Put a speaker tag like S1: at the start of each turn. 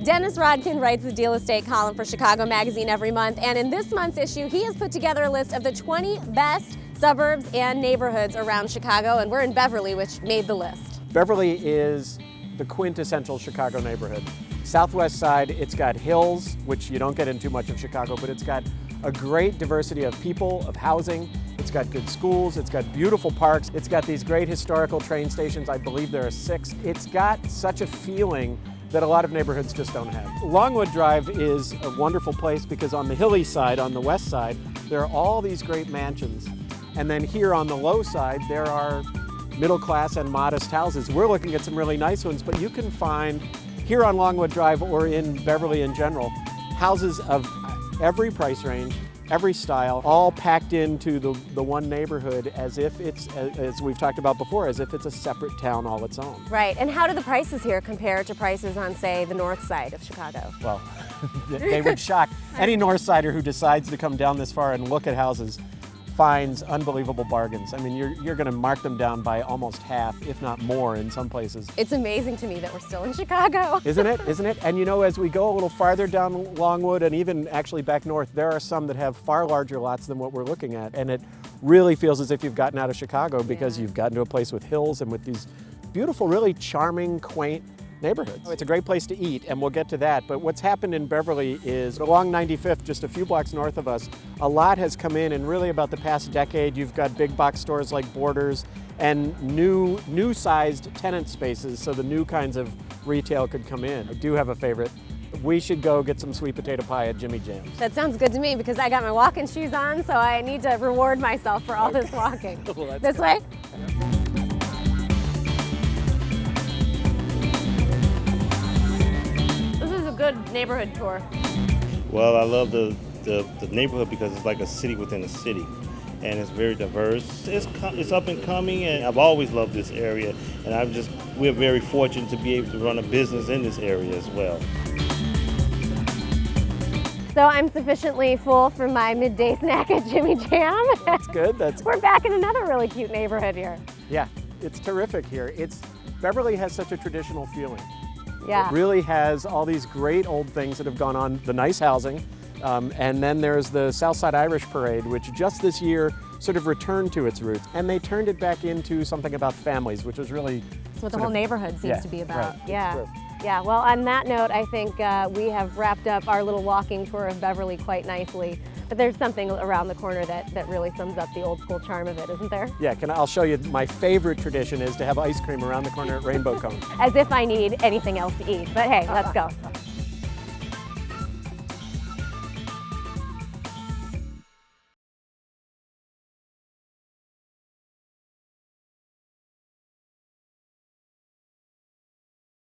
S1: Dennis Rodkin writes the Deal Estate column for Chicago Magazine every month, and in this month's issue, he has put together a list of the 20 best suburbs and neighborhoods around Chicago, and we're in Beverly, which made the list.
S2: Beverly is the quintessential Chicago neighborhood. Southwest side, it's got hills, which you don't get in too much of Chicago, but it's got a great diversity of people, of housing. It's got good schools, it's got beautiful parks, it's got these great historical train stations. I believe there are 6. It's got such a feeling that a lot of neighborhoods just don't have. Longwood Drive is a wonderful place because on the hilly side, on the west side, there are all these great mansions. And then here on the low side, there are middle class and modest houses. We're looking at some really nice ones, but you can find here on Longwood Drive or in Beverly in general, houses of every price range, every style, all packed into the one neighborhood as if it's, as we've talked about before, as if it's a separate town all its own.
S1: Right, and how do the prices here compare to prices on, say, the north side of Chicago?
S2: Well, they would shock any north sider who decides to come down this far and look at houses. Finds unbelievable bargains. I mean, you're going to mark them down by almost half, if not more in some places.
S1: It's amazing to me that we're still in Chicago.
S2: Isn't it? Isn't it? And you know, as we go a little farther down Longwood and even actually back north, there are some that have far larger lots than what we're looking at. And it really feels as if you've gotten out of Chicago because you've gotten to a place with hills and with these beautiful, really charming, quaint neighborhoods. It's a great place to eat, and we'll get to that, but what's happened in Beverly is along 95th, just a few blocks north of us, a lot has come in, and really about the past decade, you've got big box stores like Borders and new sized tenant spaces, so the new kinds of retail could come in. I do have a favorite. We should go get some sweet potato pie at Jimmy Jam's.
S1: That sounds good to me because I got my walking shoes on, so I need to reward myself for all this walking.
S2: Well,
S1: this way? Good neighborhood tour.
S3: Well, I love the neighborhood because it's like a city within a city, and it's very diverse. It's up and coming, and I've always loved this area, and we're very fortunate to be able to run a business in this area as well.
S1: So I'm sufficiently full from my midday snack at Jimmy Jam.
S2: That's good.
S1: We're back in another really cute neighborhood here.
S2: Yeah, it's terrific here. Beverly has such a traditional feeling.
S1: Yeah.
S2: It really has all these great old things that have gone on, the nice housing, and then there's the Southside Irish Parade, which just this year sort of returned to its roots. And they turned it back into something about families, which was really...
S1: That's what the whole neighborhood seems to be about.
S2: Right.
S1: Yeah. Yeah, well, on that note, I think we have wrapped up our little walking tour of Beverly quite nicely. But there's something around the corner that really sums up the old school charm of it, isn't there?
S2: Yeah, I'll show you. My favorite tradition is to have ice cream around the corner at Rainbow Cone.
S1: As if I need anything else to eat. But hey, let's go.